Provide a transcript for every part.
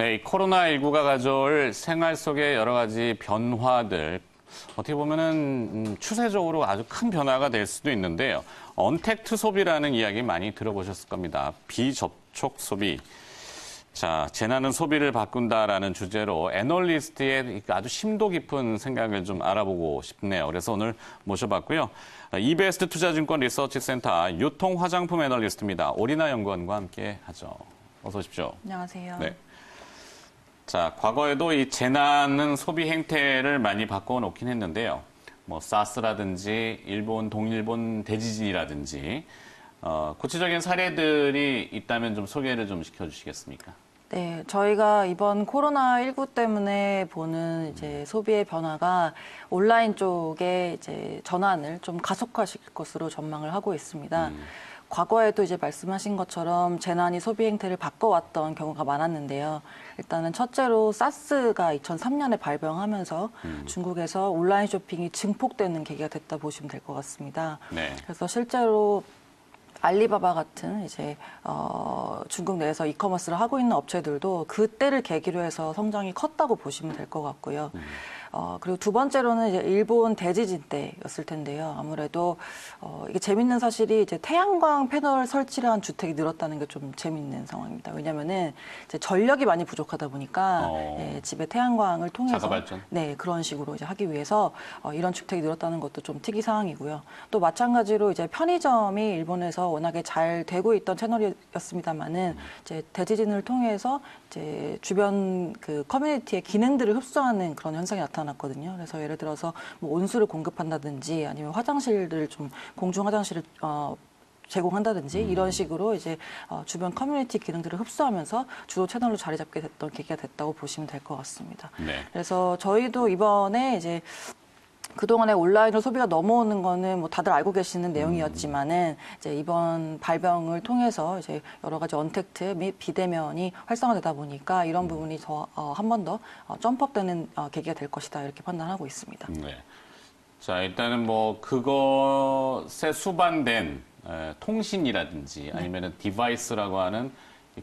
네, 이 코로나19가 가져올 생활 속의 여러 가지 변화들, 어떻게 보면은 추세적으로 아주 큰 변화가 될 수도 있는데요. 언택트 소비라는 이야기 많이 들어보셨을 겁니다. 비접촉 소비. 자, 재난은 소비를 바꾼다라는 주제로 애널리스트의 아주 심도 깊은 생각을 좀 알아보고 싶네요. 그래서 오늘 모셔봤고요. 이베스트 투자증권 리서치센터 유통 화장품 애널리스트입니다. 오리나 연구원과 함께 하죠. 어서 오십시오. 안녕하세요. 네. 자, 과거에도 이 재난은 소비 행태를 많이 바꿔놓긴 했는데요. 뭐 사스라든지 일본, 동일본 대지진이라든지 구체적인 사례들이 있다면 좀 소개를 좀 시켜주시겠습니까? 네, 저희가 이번 코로나19 때문에 보는 이제 소비의 변화가 온라인 쪽에 이제 전환을 좀 가속화시킬 것으로 전망을 하고 있습니다. 과거에도 이제 말씀하신 것처럼 재난이 소비 행태를 바꿔왔던 경우가 많았는데요. 일단은 첫째로 사스가 2003년에 발병하면서 중국에서 온라인 쇼핑이 증폭되는 계기가 됐다 보시면 될 것 같습니다. 네. 그래서 실제로 알리바바 같은 이제 중국 내에서 이커머스를 하고 있는 업체들도 그때를 계기로 해서 성장이 컸다고 보시면 될 것 같고요. 그리고 두 번째로는 이제 일본 대지진 때였을 텐데요. 아무래도 이게 재밌는 사실이 이제 태양광 패널 설치를 한 주택이 늘었다는 게 좀 재밌는 상황입니다. 왜냐면은 이제 전력이 많이 부족하다 보니까 예, 집에 태양광을 통해서 자가발전? 네, 그런 식으로 이제 하기 위해서 이런 주택이 늘었다는 것도 좀 특이 사항이고요. 또 마찬가지로 이제 편의점이 일본에서 워낙에 잘 되고 있던 채널이었습니다만은 이제 대지진을 통해서 이제 주변 그 커뮤니티의 기능들을 흡수하는 그런 현상이 나타났거든요. 그래서 예를 들어서 뭐 온수를 공급한다든지 아니면 화장실을 좀 공중 화장실을 제공한다든지 이런 식으로 이제 주변 커뮤니티 기능들을 흡수하면서 주도 채널로 자리 잡게 됐던 계기가 됐다고 보시면 될 것 같습니다. 네. 그래서 저희도 이번에 이제 그동안에 온라인으로 소비가 넘어오는 거는 뭐 다들 알고 계시는 내용이었지만은 이제 이번 발병을 통해서 이제 여러 가지 언택트 및 비대면이 활성화되다 보니까 이런 부분이 더 한 번 더 점프업되는 계기가 될 것이다 이렇게 판단하고 있습니다. 네. 자, 일단은 뭐 그것에 수반된 통신이라든지 아니면은 디바이스라고 하는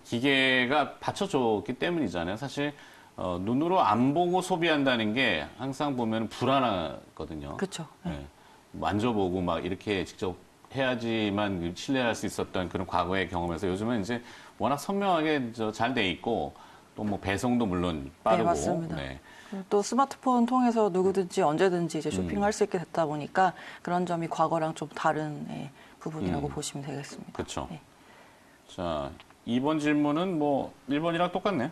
기계가 받쳐줬기 때문이잖아요. 사실 눈으로 안 보고 소비한다는 게 항상 보면 불안하거든요. 그렇죠. 네. 네. 만져보고 막 이렇게 직접 해야지만 신뢰할 수 있었던 그런 과거의 경험에서 요즘은 이제 워낙 선명하게 잘 돼 있고 또 뭐 배송도 물론 빠르고. 네, 맞습니다. 네. 또 스마트폰 통해서 누구든지 언제든지 이제 쇼핑할 수 있게 됐다 보니까 그런 점이 과거랑 좀 다른 부분이라고 보시면 되겠습니다. 그렇죠. 네. 자, 이번 질문은 뭐 1번이랑 똑같네요.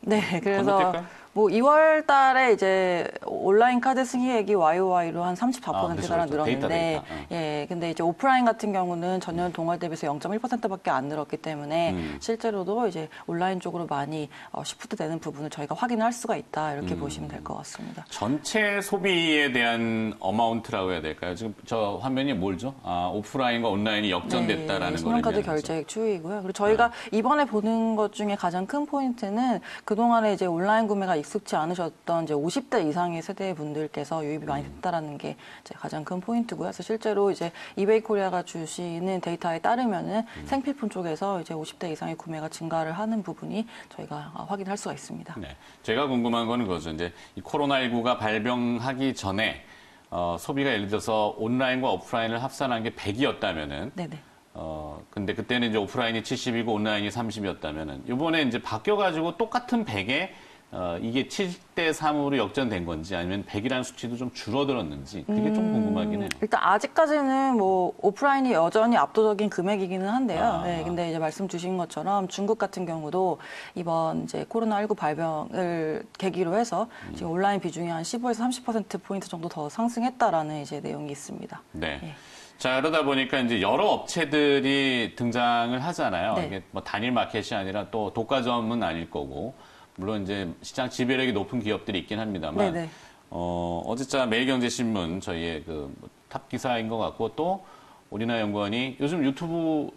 네, 그래서 건너뛸까요? 뭐 2월 달에 이제 온라인 카드 승인액이 YOY로 한 34%가량 그렇죠. 늘었는데, 데이터. 예, 근데 이제 오프라인 같은 경우는 전년 동월 대비해서 0.1%밖에 안 늘었기 때문에 실제로도 이제 온라인 쪽으로 많이 시프트 되는 부분을 저희가 확인할 수가 있다 이렇게 보시면 될 것 같습니다. 전체 소비에 대한 어마운트라고 해야 될까요? 지금 저 화면이 뭘죠? 오프라인과 온라인이 역전됐다라는 거를 신용카드 의미하는 거죠. 결제액 추이고요. 그리고 저희가 이번에 보는 것 중에 가장 큰 포인트는 그동안에 이제 온라인 구매가 익숙치 않으셨던 이제 50대 이상의 세대 분들께서 유입이 많이 됐다라는 게 이제 가장 큰 포인트고요. 그래서 실제로 이제 이베이 코리아가 주시는 데이터에 따르면은 생필품 쪽에서 이제 50대 이상의 구매가 증가를 하는 부분이 저희가 확인할 수가 있습니다. 네. 제가 궁금한 거는 그거죠. 이제 이 코로나19가 발병하기 전에 소비가 예를 들어서 온라인과 오프라인을 합산한 게 100이었다면은 네네. 근데 그때는 이제 오프라인이 70이고 온라인이 30이었다면은 이번에 이제 바뀌어가지고 똑같은 100에 이게 7대 3으로 역전된 건지 아니면 100이라는 수치도 좀 줄어들었는지 그게 좀 궁금하긴 해요. 일단 아직까지는 뭐 오프라인이 여전히 압도적인 금액이기는 한데요. 네, 근데 이제 말씀 주신 것처럼 중국 같은 경우도 이번 이제 코로나19 발병을 계기로 해서 지금 온라인 비중이 한 15에서 30%포인트 정도 더 상승했다라는 이제 내용이 있습니다. 네. 예. 자, 그러다 보니까 이제 여러 업체들이 등장을 하잖아요. 네. 이게 뭐 단일 마켓이 아니라 또 독과점은 아닐 거고. 물론 이제 시장 지배력이 높은 기업들이 있긴 합니다만. 네네. 어제자 매일경제신문 저희의 탑 기사인 것 같고 또 오리나 연구원이 요즘 유튜브,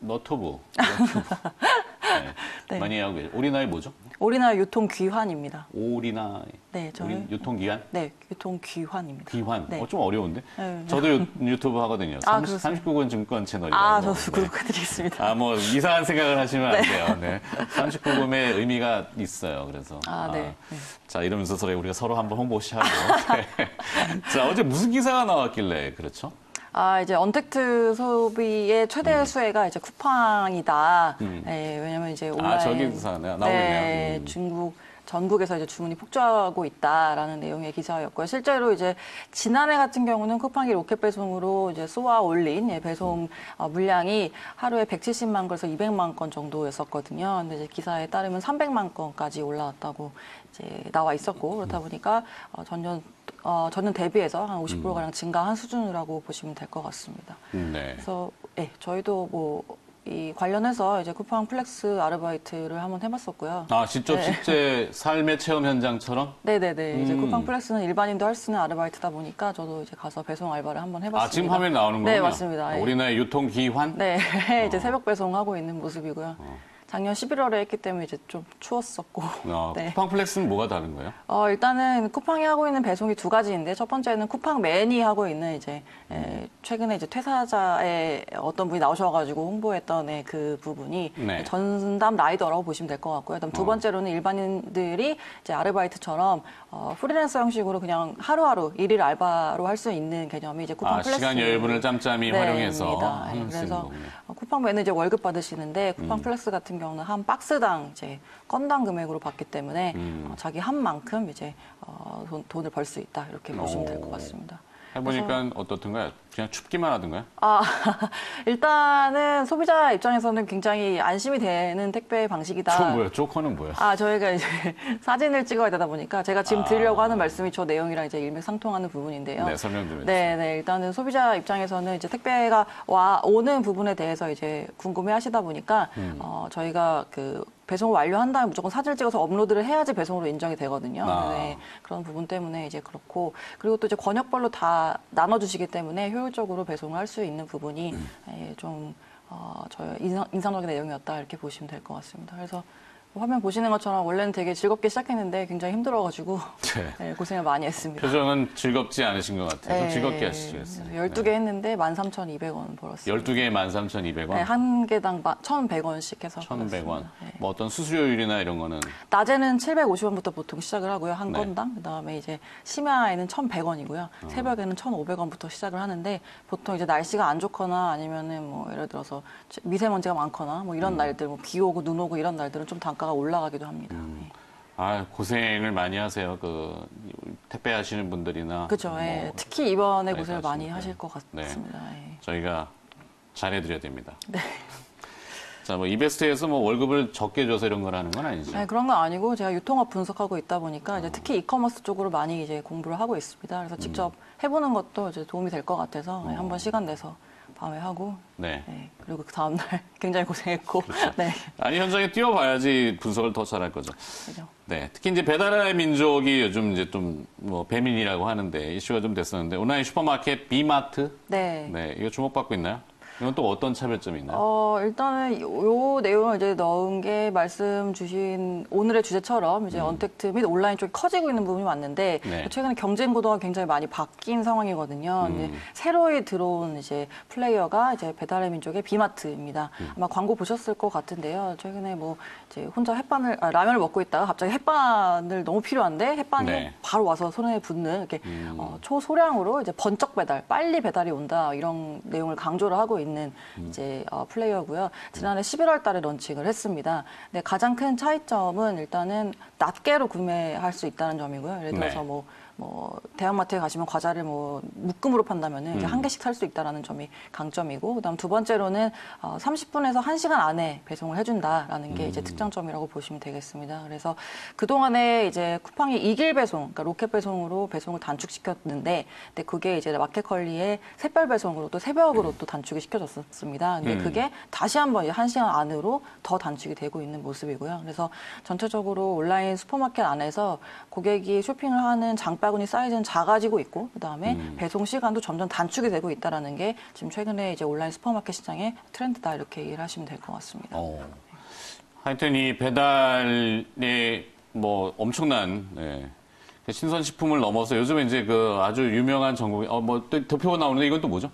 너튜브. 네. 네. 많이 하고 계세요. 오리나이 뭐죠? 오리나 유통귀환입니다. 오리나 네, 저희 유통기한? 네, 유통귀환입니다. 귀환. 네. 좀 어려운데? 네. 저도 유튜브 하거든요. 아, 그렇습니다. 39분 증권 채널이라고. 아, 저도 구독해드리겠습니다. 뭐 이상한 생각을 하시면 안 돼요. 네. 39금의 의미가 있어요. 그래서. 네. 네. 자, 이러면서 우리가 서로 한번 홍보시하고. 네. 자, 어제 무슨 기사가 나왔길래 그렇죠? 이제 언택트 소비의 최대 수혜가 이제 쿠팡이다. 네, 왜냐면 이제 온라인. 저기서 나오고 네, 있네요. 전국에서 이제 주문이 폭주하고 있다라는 내용의 기사였고요. 실제로 이제 지난해 같은 경우는 쿠팡이 로켓 배송으로 이제 쏘아 올린 배송 물량이 하루에 170만 건에서 200만 건 정도였었거든요. 근데 이제 기사에 따르면 300만 건까지 올라왔다고 이제 나와 있었고 그렇다 보니까 전년 대비해서 한 50%가량 증가한 수준이라고 보시면 될 것 같습니다. 네. 그래서 저희도 뭐 이 관련해서 이제 쿠팡 플렉스 아르바이트를 한번 해봤었고요. 직접 실제 삶의 체험 현장처럼? 네네네. 이제 쿠팡 플렉스는 일반인도 할 수 있는 아르바이트다 보니까 저도 이제 가서 배송 알바를 한번 해봤습니다. 지금 화면에 나오는 거군요. 네, 맞습니다. 우리나라의 유통기환? 네, 이제 새벽 배송하고 있는 모습이고요. 작년 11월에 했기 때문에 이제 좀 추웠었고. 네. 쿠팡 플렉스는 뭐가 다른 거예요? 일단은 쿠팡이 하고 있는 배송이 두 가지인데 첫 번째는 쿠팡맨이 하고 있는 이제 최근에 이제 퇴사자의 어떤 분이 나오셔가지고 홍보했던 그 부분이 네. 전담 라이더라고 보시면 될 것 같고요. 그다음 두 번째로는 일반인들이 이제 아르바이트처럼 프리랜서 형식으로 그냥 하루하루 일일 알바로 할 수 있는 개념이 이제 쿠팡 플렉스. 시간 여유분을 짬짬이 활용해서 하는 그래서 거군요. 쿠팡맨은 이제 월급 받으시는데 쿠팡 플렉스 같은 경우는 한 박스당 이제 건당 금액으로 받기 때문에 자기 한 만큼 이제 돈을 벌 수 있다 이렇게 보시면 될 것 같습니다. 해보니까 어떻든가요? 그냥 춥기만 하던가요? 일단은 소비자 입장에서는 굉장히 안심이 되는 택배 방식이다. 뭐야? 조커는 뭐야? 저희가 이제 사진을 찍어야 되다 보니까 제가 지금 드리려고 하는 말씀이 저 내용이랑 이제 일맥상통하는 부분인데요. 네, 설명 좀 해주세요. 네, 일단은 소비자 입장에서는 이제 택배가 오는 부분에 대해서 이제 궁금해 하시다 보니까 저희가 그 배송을 완료한 다음에 무조건 사진을 찍어서 업로드를 해야지 배송으로 인정이 되거든요. 네, 그런 부분 때문에 이제 그렇고 그리고 또 이제 권역별로 다 나눠주시기 때문에 효율적으로 배송을 할 수 있는 부분이 좀 저희 인상적인 내용이었다 이렇게 보시면 될 것 같습니다. 그래서 화면 보시는 것처럼 원래는 되게 즐겁게 시작했는데 굉장히 힘들어가지고 네, 고생을 많이 했습니다. 표정은 즐겁지 않으신 것 같아요. 네, 즐겁게 하시겠어요. 12개 했는데 13,200원 벌었어요. 12개에 13,200원? 네, 한 개당 1,100원씩 해서 1,100원. 네. 뭐 어떤 수수료율이나 이런 거는? 낮에는 750원부터 보통 시작을 하고요. 한 네. 건당. 그다음에 이제 심야에는 1,100원이고요. 새벽에는 1,500원부터 시작을 하는데 보통 이제 날씨가 안 좋거나 아니면은 뭐 예를 들어서 미세먼지가 많거나 뭐 이런 날들, 뭐 비 오고 눈 오고 이런 날들은 좀 단가가 올라가기도 합니다. 네. 고생을 많이 하세요. 택배 하시는 분들이나. 그렇죠. 뭐 특히 이번에 고생을 하시니까. 많이 하실 것 같습니다. 네. 저희가 잘해드려야 됩니다. 네. 자, 뭐 이베스트에서 뭐 월급을 적게 줘서 이런 걸 하는 건 아니죠? 네, 그런 건 아니고 제가 유통업 분석하고 있다 보니까 이제 특히 이커머스 쪽으로 많이 이제 공부를 하고 있습니다. 그래서 직접 해보는 것도 이제 도움이 될 것 같아서 한번 시간 내서 밤에 하고 네. 그리고 그 다음 날 굉장히 고생했고 네. 아니 현장에 뛰어봐야지 분석을 더 잘할 거죠. 그죠. 네, 특히 이제 배달의 민족이 요즘 이제 좀 뭐 배민이라고 하는데 이슈가 좀 됐었는데 온라인 슈퍼마켓 비마트, 네. 네, 이거 주목받고 있나요? 이건 또 어떤 차별점이 있나요? 일단은 요 내용을 이제 넣은 게 말씀 주신 오늘의 주제처럼 이제 언택트 및 온라인 쪽이 커지고 있는 부분이 맞는데 네. 최근에 경쟁 구도가 굉장히 많이 바뀐 상황이거든요. 근데 새로이 들어온 이제 플레이어가 이제 배달의 민족의 비마트입니다. 아마 광고 보셨을 것 같은데요. 최근에 뭐 이제 혼자 라면을 먹고 있다가 갑자기 햇반을 너무 필요한데 햇반이 네. 바로 와서 손에 붙는 이렇게 초소량으로 이제 번쩍 배달, 빨리 배달이 온다 이런 내용을 강조를 하고 있는 이제 플레이어고요. 지난해 11월 달에 런칭을 했습니다. 근데 가장 큰 차이점은 일단은 낱개로 구매할 수 있다는 점이고요. 예를 들어서 네. 뭐 대형마트에 가시면 과자를 뭐 묶음으로 판다면은 이렇게 한 개씩 살 수 있다라는 점이 강점이고, 그다음 두 번째로는 30분에서 1시간 안에 배송을 해준다라는 게 이제 특장점이라고 보시면 되겠습니다. 그래서 그 동안에 이제 쿠팡이 이길 배송, 그러니까 로켓 배송으로 배송을 단축시켰는데, 근데 그게 이제 마켓컬리의 샛별 배송으로 또 새벽으로 또 단축이 시켜졌었습니다. 근데 그게 다시 한번 1시간 안으로 더 단축이 되고 있는 모습이고요. 그래서 전체적으로 온라인 슈퍼마켓 안에서 고객이 쇼핑을 하는 장바구니 사이즈는 작아지고 있고, 그다음에 배송 시간도 점점 단축이 되고 있다라는 게 지금 최근에 이제 온라인 슈퍼마켓 시장의 트렌드다 이렇게 이해를 하시면 될 것 같습니다. 하여튼 이 배달의 뭐 엄청난 신선식품을 넘어서 요즘에 이제 그 아주 유명한 전국에 뭐 또 대표가 나오는데 이건 또 뭐죠?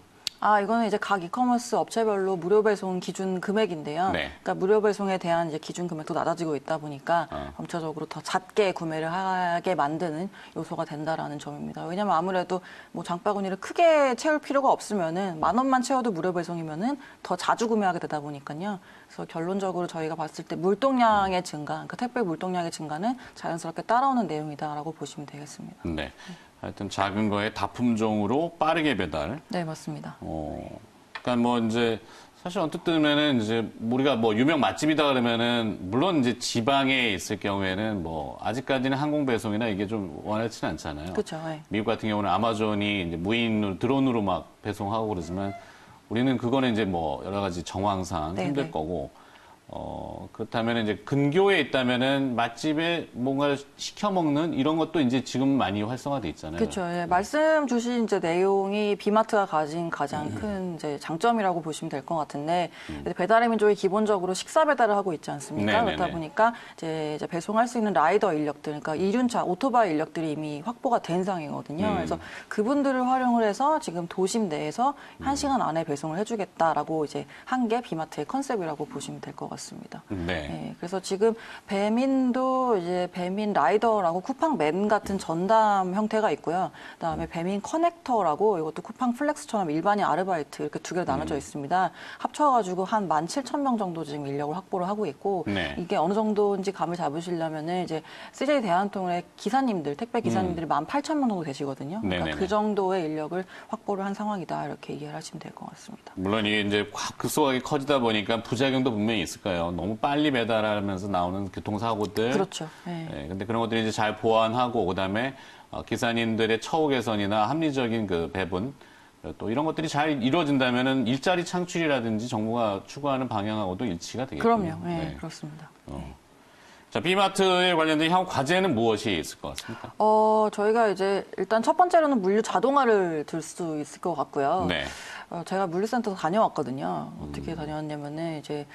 이거는 이제 각 이커머스 업체별로 무료 배송 기준 금액인데요. 네. 그러니까 무료 배송에 대한 이제 기준 금액도 낮아지고 있다 보니까 점차적으로 더 작게 구매를 하게 만드는 요소가 된다라는 점입니다. 왜냐하면 아무래도 뭐 장바구니를 크게 채울 필요가 없으면은 10,000원만 채워도 무료 배송이면은 더 자주 구매하게 되다 보니까요. 그래서 결론적으로 저희가 봤을 때 물동량의 증가, 그러니까 택배 물동량의 증가는 자연스럽게 따라오는 내용이다라고 보시면 되겠습니다. 네. 하여튼 작은 거에 다품종으로 빠르게 배달. 네, 맞습니다. 그러니까 뭐 이제 사실 언뜻 들으면은 이제 우리가 뭐 유명 맛집이다 그러면은 물론 이제 지방에 있을 경우에는 뭐 아직까지는 항공 배송이나 이게 좀 원활치는 않잖아요. 그렇죠. 네. 미국 같은 경우는 아마존이 이제 무인으로 드론으로 막 배송하고 그러지만 우리는 그거는 이제 뭐 여러 가지 정황상 네, 힘들 네. 거고 그렇다면 이제 근교에 있다면은 맛집에 뭔가 시켜 먹는 이런 것도 이제 지금 많이 활성화돼 있잖아요. 그렇죠. 예. 말씀 주신 이제 내용이 비마트가 가진 가장 큰 이제 장점이라고 보시면 될 것 같은데 배달의 민족이 기본적으로 식사 배달을 하고 있지 않습니까? 네네네. 그렇다 보니까 이제 배송할 수 있는 라이더 인력들, 그러니까 이륜차, 오토바이 인력들이 이미 확보가 된 상황이거든요. 그래서 그분들을 활용을 해서 지금 도심 내에서 1시간 안에 배송을 해주겠다라고 이제 한 게 비마트의 컨셉이라고 보시면 될 것 같습니다. 네. 네, 그래서 지금 배민도 이제 배민 라이더라고 쿠팡맨 같은 전담 형태가 있고요. 그다음에 배민 커넥터라고 이것도 쿠팡 플렉스처럼 일반인 아르바이트 이렇게 두 개로 나눠져 있습니다. 합쳐가지고 한 17,000명 정도 지금 인력을 확보를 하고 있고 네. 이게 어느 정도인지 감을 잡으시려면은 이제 CJ 대한통운의 기사님들 택배 기사님들이 18,000명 정도 되시거든요. 그러니까 네네네. 그 정도의 인력을 확보를 한 상황이다 이렇게 이해를 하시면 될 것 같습니다. 물론 이게 이제 확 급속하게 커지다 보니까 부작용도 분명히 있을 거예요. 너무 빨리 배달하면서 나오는 교통사고들. 그렇죠. 네. 네, 근데 그런 것들이 이제 잘 보완하고 그다음에 기사님들의 처우 개선이나 합리적인 그 배분 또 이런 것들이 잘 이루어진다면은 일자리 창출이라든지 정부가 추구하는 방향하고도 일치가 되겠군요. 그럼요. 네, 그렇습니다. 자, 비마트에 관련된 향후 과제는 무엇이 있을 것 같습니까? 저희가 이제 일단 첫 번째로는 물류 자동화를 들 수 있을 것 같고요. 네. 제가 물류센터 다녀왔거든요. 어떻게 다녀왔냐면은 이제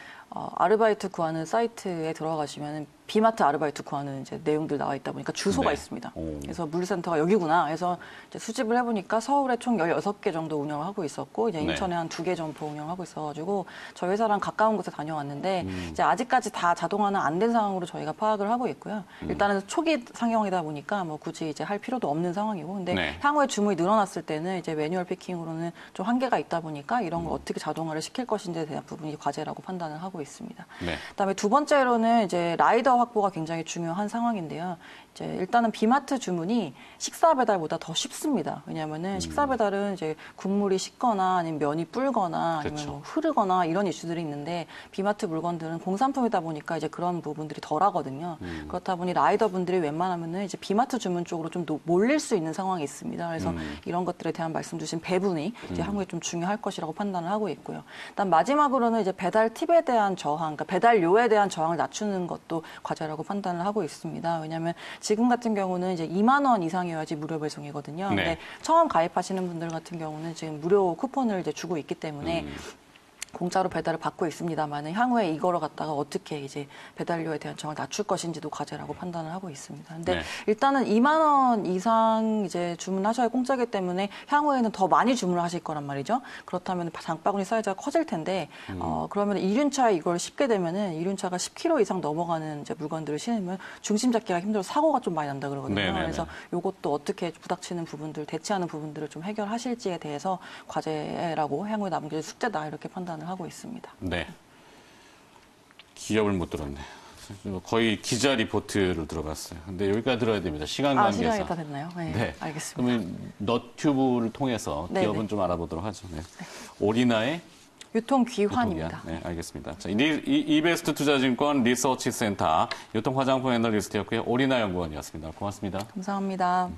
아르바이트 구하는 사이트에 들어가시면은 비마트 아르바이트 구하는 이제 내용들 나와 있다 보니까 주소가 네. 있습니다. 오. 그래서 물류센터가 여기구나 해서 이제 수집을 해보니까 서울에 총 16개 정도 운영을 하고 있었고 이제 네. 인천에 한 2개 점포 운영하고 있어가지고 저희 회사랑 가까운 곳에 다녀왔는데 이제 아직까지 다 자동화는 안 된 상황으로 저희가 파악을 하고 있고요. 일단은 초기 상황이다 보니까 뭐 굳이 이제 할 필요도 없는 상황이고 근데 네. 향후에 주문이 늘어났을 때는 이제 매뉴얼 피킹으로는 좀 한계가 있다 보니까 이런 걸 어떻게 자동화를 시킬 것인지에 대한 부분이 과제라고 판단을 하고 있습니다. 네. 그다음에 두 번째로는 이제 라이더 확보가 굉장히 중요한 상황인데요. 이제 일단은 비마트 주문이 식사 배달보다 더 쉽습니다. 왜냐하면은 식사 배달은 이제 국물이 식거나 아니면 면이 불거나 아니면 그렇죠. 뭐 흐르거나 이런 이슈들이 있는데 비마트 물건들은 공산품이다 보니까 이제 그런 부분들이 덜하거든요. 그렇다 보니 라이더 분들이 웬만하면은 이제 비마트 주문 쪽으로 좀 몰릴 수 있는 상황이 있습니다. 그래서 이런 것들에 대한 말씀 주신 배분이 이제 향후에 좀 중요할 것이라고 판단을 하고 있고요. 일단 마지막으로는 이제 배달 팁에 대한 저항, 그러니까 배달료에 대한 저항을 낮추는 것도 과제라고 판단을 하고 있습니다. 왜냐하면 지금 같은 경우는 이제 2만 원 이상이어야지 무료 배송이거든요. 근데 네. 처음 가입하시는 분들 같은 경우는 지금 무료 쿠폰을 이제 주고 있기 때문에 공짜로 배달을 받고 있습니다만 향후에 이거를 갖다가 어떻게 이제 배달료에 대한 정을 낮출 것인지도 과제라고 판단을 하고 있습니다. 근데 네. 일단은 2만 원 이상 이제 주문하셔야 공짜기 때문에 향후에는 더 많이 주문을 하실 거란 말이죠. 그렇다면 장바구니 사이즈가 커질 텐데 그러면 이륜차에 이걸 싣게 되면은 이륜차가 10kg 이상 넘어가는 이제 물건들을 실으면 중심 잡기가 힘들어서 사고가 좀 많이 난다 그러거든요. 네네네. 그래서 이것도 어떻게 부닥치는 부분들, 대체하는 부분들을 좀 해결하실지에 대해서 과제라고 향후에 남길 숙제다 이렇게 판단을 하고 있습니다. 네. 기업을 못 들었네. 거의 기자 리포트로 들어갔어요. 근데 여기까지 들어야 됩니다. 시간 관계상. 시간이 다 됐나요? 네, 네. 알겠습니다. 그러면 너튜브를 통해서 네네. 기업은 좀 알아보도록 하죠. 네. 오리나의 유통귀환입니다. 네, 알겠습니다. 자, 이베스트 투자증권 리서치 센터 유통화장품 애널리스트였고요. 오리나 연구원이었습니다. 고맙습니다. 감사합니다.